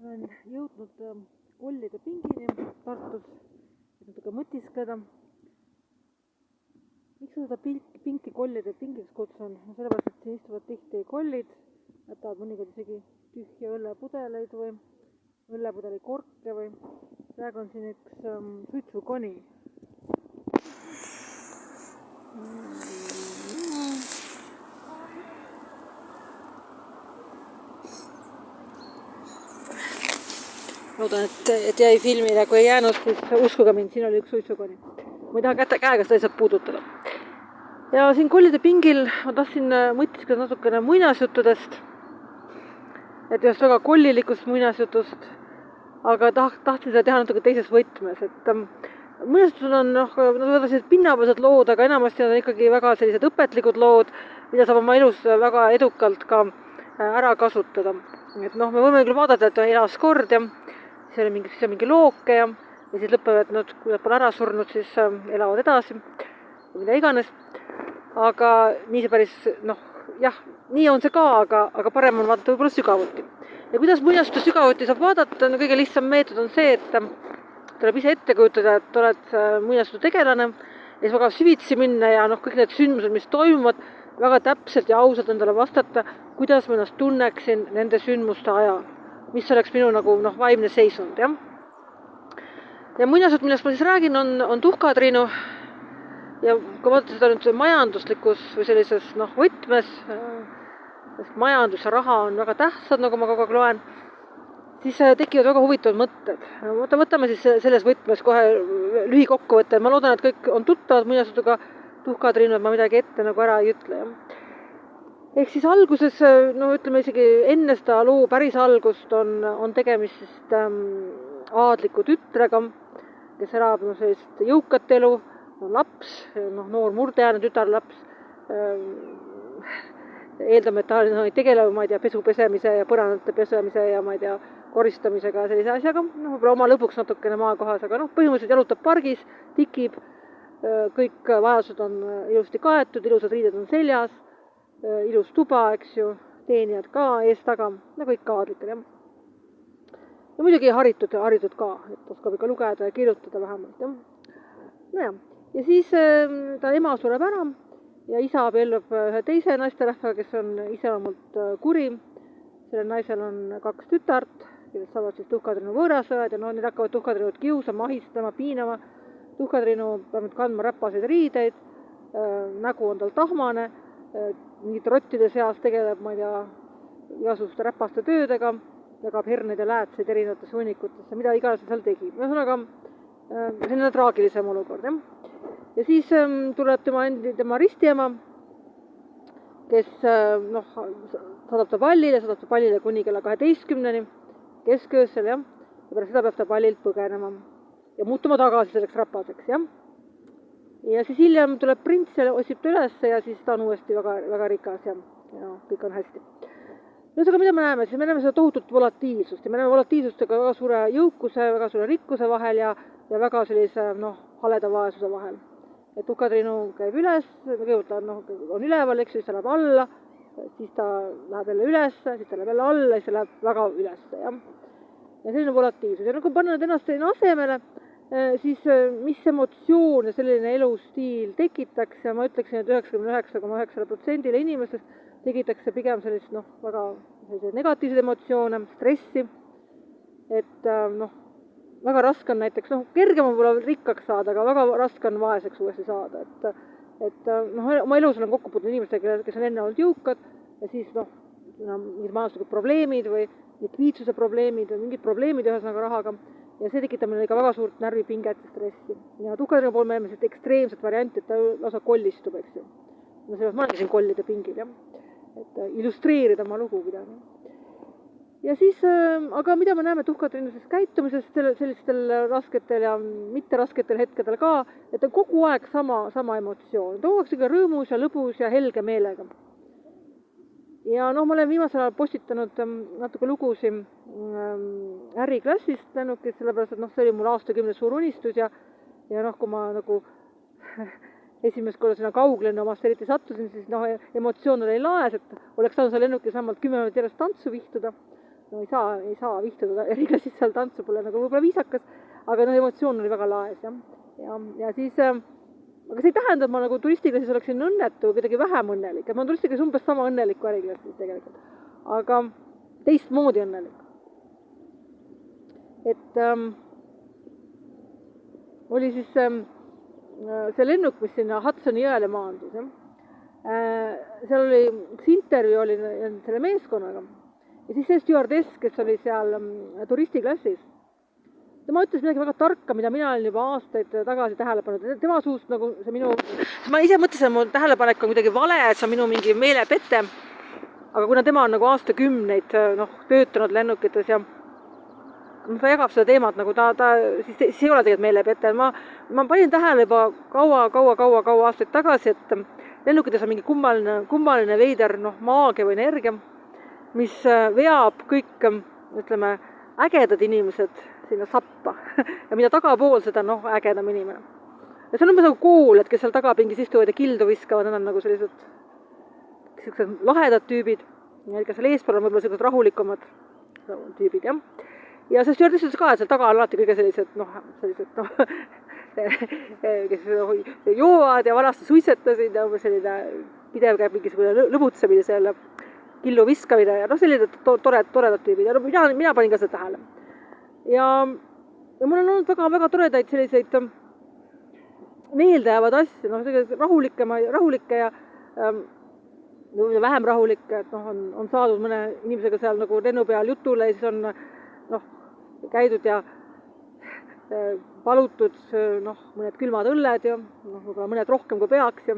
Olen jõudnud kollide pingini Tartus, et natuke mõtiskleda. Miks seda pinki kollide pingiks kutsun? Sellepärast, et siin istuvad tihti kollid, jätavad mõnikord isegi tühja õllepudeleid või õllepudeli korke või praegu on siin üks suitsukoni. Loodan, et jäi filmile, kui ei jäänud, siis uskuge mind, siin oli üks suitsukoni. Ma ei taha käega seda lihtsalt puudutada. Ja siin kollide pingil ma tahtsin mõtiskleda natukene muinasjuttudest, et ühest väga kollilikust muinasjutust, aga tahtsin seda teha natuke teises võtmes, et muinasjutud on sellised pinnapealsed lood, aga enamasti on ikkagi väga sellised õpetlikud lood, mida saab oma elus väga edukalt ka ära kasutada. Et me võime küll vaadata, et elas kord ja siis on mingi looke ja siis lõpevad nad, kui nad pole ära surnud, siis elavad edasi või mida iganes. Aga nii see päris, jah, nii on see ka, aga parem on vaadata võib-olla sügavuti. Ja kuidas muinasjutte sügavuti saab vaadata, kõige lihtsam meetod on see, et tuleb ise ette kujutada, et oled muinasjutu tegelane ja siis väga süvitsi minna ja kõik need sündmused, mis toimuvad, väga täpselt ja ausalt endale vastata, kuidas ma ennast tunneksin nende sündmuste ajal. Mis oleks minu vaimne seisund, jah. Ja muinasjutt, millest ma siis räägin, on Tuhkatriinu. Ja kui vaadata seda nüüd majanduslikus või sellises võtmes, sest majandus ja raha on väga tähtsad, nagu ma kogu aeg loen, siis tekivad väga huvitavad mõtted. Võtame siis selles võtmes kohe lühikokkuvõtte. Ma loodan, et kõik on tuttavad muinasjutuga Tuhkatriinu, et ma midagi ette ära ei ütle, jah. Ehk siis alguses, ütleme isegi enne seda loo päris algust on tegemist aadliku tütrega, kes elab sellist jõukat elu, laps, noor murdejäänud tütarlaps, eeldame, et ta ei tegele, pesu pesemise ja põrandate pesemise ja koristamisega ja sellise asjaga, võib-olla oma lõbuks natukene maakohas, aga põhimõtteliselt jalutab pargis, tikib, kõik vajadused on ilusti kaetud, ilusad riided on seljas, ilus tuba, eks ju, teenijad ka ees taga, nagu ikka aadlikel, jah. Ja muidugi haritud ka, et oskab ikka lugeda ja kirjutada vähemalt, jah. Ja siis ta ema sureb ära ja isa abiellub ühe teise naisterahvaga, kes on iseloomult kuri. Sellel naisel on 2 tütart, kes saavad siis Tuhkatriinu võõrasõed ja need hakkavad Tuhkatriinut kiusama, ahistama, piinama. Tuhkatriinu peab nüüd kandma räpaseid riideid, nägu on tal tahmane, mingite rottide seas tegeleb, igasuguste räpaste töödega, jagab herneid ja läätseid erinevatesse hunnikutesse, mida iganes ta seal tegi. Ühesõnaga, selline traagilisem olukord, jah. Ja siis tuleb tema ristiema, kes saadab ta pallile kuni kella 12-ni, kesköösel, jah. Ja pärast seda peab ta pallilt põgenema ja muutuma tagasi selleks räpaseks, jah. Ja siis hiljem tuleb prints ja otsib ta üles ja siis ta on uuesti väga, väga rikas ja kõik on hästi. Aga mida me näeme? Siis me näeme seda tohutut volatiilsust ja me näeme volatiilsust ka väga suure jõukuse, väga suure rikkuse vahel ja väga sellise haleda vaesuse vahel. Et Tuhkatriinu käib üles, kõigepealt ta on üleval, eks, siis ta läheb alla, siis ta läheb jälle üles, siis ta läheb jälle alla, siis ta läheb väga üles, jah. Ja selline volatiilsus. Ja kui panna ennast selline asemele, siis mis emotsioon ja selline elustiil tekitaks ja ma ütleksin, et 99,9% inimestest tekitaks pigem sellist väga negatiivseid emotsioone, stressi, et väga raske on näiteks, kergem on võib-olla rikkaks saada, aga väga raske on vaeseks uuesti saada, et oma elus olen kokku puutunud inimestega, kes on enne olnud jõukad ja siis mingid majanduslikud probleemid või likviidsuse probleemid või mingid probleemid ühesõnaga rahaga ja see tekitab meile ka väga suurt närvipinget ja stressi. Ja Tuhkatriinu pool me oleme sellist ekstreemset varianti, et ta lausa kollistub, eks ju. Sellepärast ma olengi siin kollide pingil, jah. Et illustreerida oma lugu pidada. Ja siis, aga mida me näeme Tuhkatriinusest käitumisest sellistel rasketel ja mitte rasketel hetkedel ka, et on kogu aeg sama emotsioon. Ta kogu aeg rõõmus ja lõbus ja helge meelega. Ja ma olen viimasel ajal postitanud natuke lugusi äriklassist lennukis, sellepärast, et see oli mul aastakümne suur unistus ja kui ma esimest korda sinna kauglennu omast eriti sattusin, siis emotsioon oli laes, et oleks saanud seal lennukis vähemalt 10 minutit järjest tantsu vihtuda. no ei saa vihtuda eriklassis seal tantsu pole nagu võib-olla viisakas, aga noh, emotsioon oli väga laes, jah. Ja siis, aga see ei tähenda, et ma nagu turistiklassis oleksin õnnetu või kuidagi vähem õnnelik, et ma olen turistiklassis umbes sama õnnelik kui äriklassis tegelikult, aga teistmoodi õnnelik. Et oli siis see lennuk, mis sinna Hudsoni jõele maandus, jah. Seal oli üks intervjuu oli selle meeskonnaga ja siis see stjuardess, kes oli seal turistiklassis, tema ütles midagi väga tarka, mida mina olin juba aastaid tagasi tähele pannud. Tema suust nagu see minu... Ma ise mõtlesin, et mu tähelepanek on kuidagi vale, et see on minu mingi meelepete, aga kuna tema on nagu aastakümneid töötanud lennukites ja ta jagab seda teemat, nagu siis ei ole tegelikult meelepete. Ma panin tähele juba kaua aastaid tagasi, et lennukites on mingi kummaline veider maagia või energia, mis veab kõik, ütleme, ägedad inimesed sinna sappa ja mida tagapool seda ägedam inimene. Ja see on umbes nagu kool, et kes seal tagapingis istuvad ja kildu viskavad, nad on nagu sellised lahedad tüübid, ja seal eespool on võib-olla sellised rahulikumad tüübid, jah. Ja see stjuardess ütles ka, et seal taga on alati kõige sellised, kes joovad ja vanasti suitsetasid ja selline pidev käib mingisugune lõbutsemine selle killu viskamine ja selline toredad tüübid ja mina panin ka seda tähele. Ja mul on olnud väga toredaid selliseid meeldejäävad asju, rahulikke ja vähem rahulikke, et on saadud mõne inimesega seal nagu lennu peal jutule ja siis on käidud ja palutud mõned külmad õlled ja võib-olla mõned rohkem kui peaks ja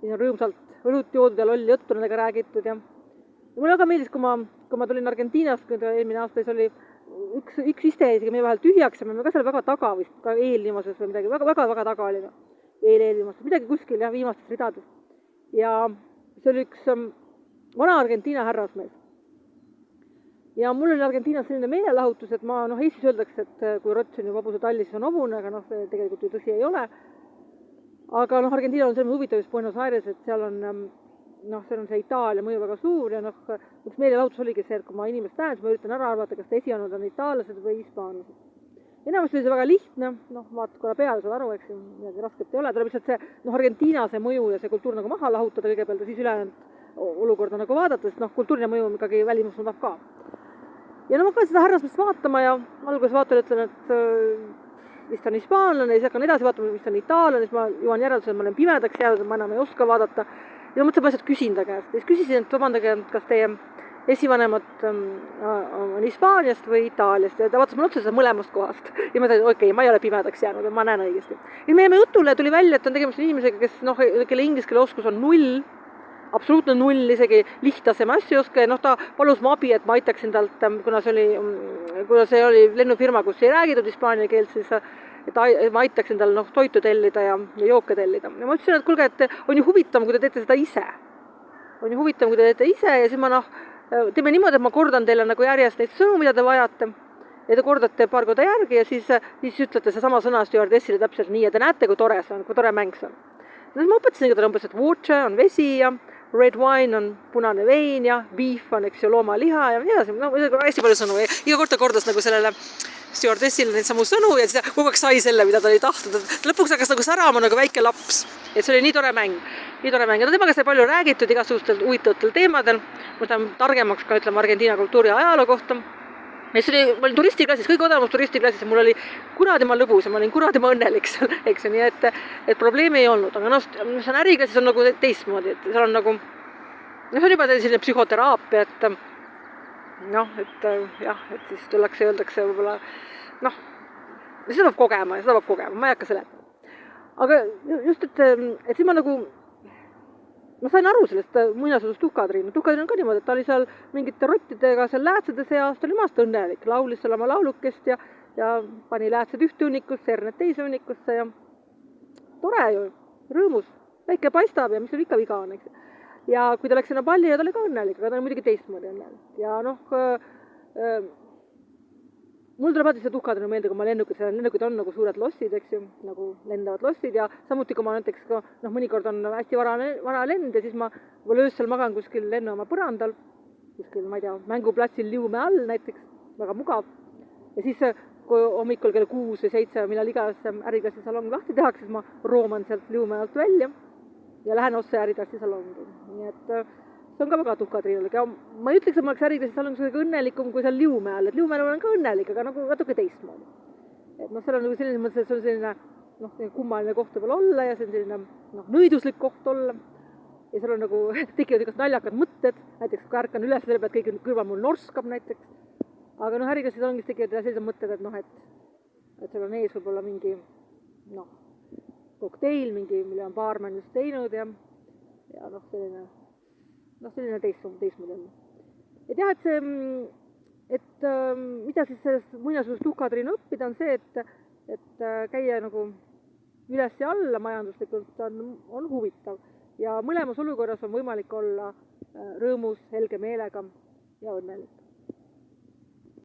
siis on rõõmsalt õlut joodud ja lolli juttu nendega räägitud ja mulle väga meeldis, kui ma tulin Argentiinast, kui eelmine aasta, siis oli üks iste isegi meie vahel tühjaks ja me ka seal väga taga vist, ka eelviimases või midagi, väga taga oli eelviimases, midagi kuskil jah, viimastes ridades. Ja see oli üks vana Argentiina härrasmees. Ja mul oli Argentiinas selline meelelahutus, et ma Eestis öeldakse, et kui rots on ju vabuse talli, siis on hobune, aga see tegelikult ju tõsi ei ole. Aga Argentiina on selline huvitav just Buenos Aires, et seal on seal on see Itaalia mõju väga suur ja üks meelelahutus oligi see, et kui ma inimest näen, siis ma üritan ära arvata, kas ta esianud on itaallased või hispaanlased. Enamasti oli see väga lihtne, vaatad korra peale, saad aru, eks ju, midagi rasket ei ole, tuleb lihtsalt see Argentiina see mõju ja see kultuur nagu maha lahutada kõigepealt ja siis ülejäänud olukorda nagu vaadata, sest kultuuriline mõju ikkagi välimus muudab ka. Ja ma hakkan seda härrasmest vaatama ja alguses vaatan, ütlen, et vist on hispaanlane ja siis hakkan edasi vaatama, vist on itaallane, siis ma jõuan järeldusele, et ma olen pimedaks jäänud, ma enam ei oska vaadata. Ja mõtlesin, ma lihtsalt küsin ta käest. Siis küsisin, et vabandage, kas teie esivanemad on Hispaaniast või Itaaliast ja ta vaatas mulle otsa seda mõlemast kohast. Ja ma ütlesin, okei, ma ei ole pimedaks jäänud ja ma näen õigesti. Ja me jäime jutule tuli välja, et on tegemist inimesega, kes kelle inglise keele oskus on 0, absoluutne 0, isegi lihtasema asju oska ja ta palus mu abi, et ma aitaksin talt, kuna see oli lennufirma, kus ei räägitud hispaania keelt, siis et ma aitaksin tal toitu tellida ja jooke tellida. Ja ma ütlesin, et kuulge, et on ju huvitav, kui te teete seda ise. On ju huvitav, kui te teete ise ja siis ma teeme niimoodi, et ma kordan teile nagu järjest neid sõnu, mida te vajate ja te kordate paar korda järgi ja siis ütlete see sama sõna stjuardessile täpselt nii ja te näete, kui tore see on, kui tore mäng see on. Ja siis ma õpetasin talle umbes, et water on vesi ja red wine on punane vein ja beef on, eks ju, loomaliha ja nii edasi. Hästi palju sõnu. Iga kord ta kordas nagu sellele stjuardessile neid samu sõnu ja siis kogu aeg sai selle, mida ta oli tahtnud. Lõpuks hakkas nagu särama nagu väike laps. Et see oli nii tore mäng. Ja temaga sai palju räägitud igasugustel huvitavatel teemadel. Ma olen targemaks ka, ütleme, Argentiina kultuuri ja ajaloo kohta. Ja siis ma olin turistiklassis, kõige odamus turistiklassis ja mul oli kuradima lõbus ja ma olin kuradima õnnelik seal, eks ju, nii et probleemi ei olnud. Aga see on äriklassis on nagu teistmoodi, et seal on nagu, see on juba selline psühhoteraapia, et et siis tullakse ja öeldakse võib-olla, seda peab kogema, ma ei hakka seletama. Aga just, et siis ma sain aru sellest muinasjutust Tuhkatriin. Tuhkatriin on ka niimoodi, et ta oli seal mingite rottidega seal läätsede seas, ta oli maast õnnelik, laulis seal oma laulukest ja pani läätsed ühte hunnikusse, herned teise hunnikusse ja tore ju, rõõmus, väike paistab ja mis seal ikka viga on, eks. Ja kui ta läks sinna palli ja ta oli ka õnnelik, aga ta oli muidugi teistmoodi õnnelik. Ja mul tuleb alati see Tuhkatriin meelde, kui ma lennukid on nagu suured lossid, eks ju, nagu lendavad lossid ja samuti kui ma näiteks mõnikord on hästi vara lend ja siis ma öösel magan kuskil lennujaama põrandal kuskil, ma ei tea, mänguplatsil Liumäe all näiteks, väga mugav. Ja siis, kui hommikul kell 6 või 7, millal iganes äriklassi salong lahti tehakse, siis ma rooman sealt Liumäe alt välja ja lähen otse äriklassi salongi. Nii et see on ka väga tuhkatriinulik ja ma ei ütleks, et ma oleks äriklassi salongis kõige õnnelikum kui seal Liumäe all, et Liumäel olen ka õnnelik, aga nagu natuke teistmoodi. Et noh, seal on nagu selline mõttes, et see on selline kummaline koht võib olla ja see on selline nõiduslik koht olla. Ja seal on nagu, tekivad igast naljakad mõtted, näiteks kui ärkan üles selle pealt, kõik kõrval mul norskab näiteks. Aga äriklassi salongis tekivad sellised mõtted, et seal on ees võib-olla mingi kokteil, mille on baarman just teinud ja selline teistmoodi on. Et jah, et mida siis sellest muinasjutust tuhkatriinu õppida on see, et käia nagu üles ja alla majanduslikult on huvitav ja mõlemas olukorras on võimalik olla rõõmus, helge meelega ja õnnelik.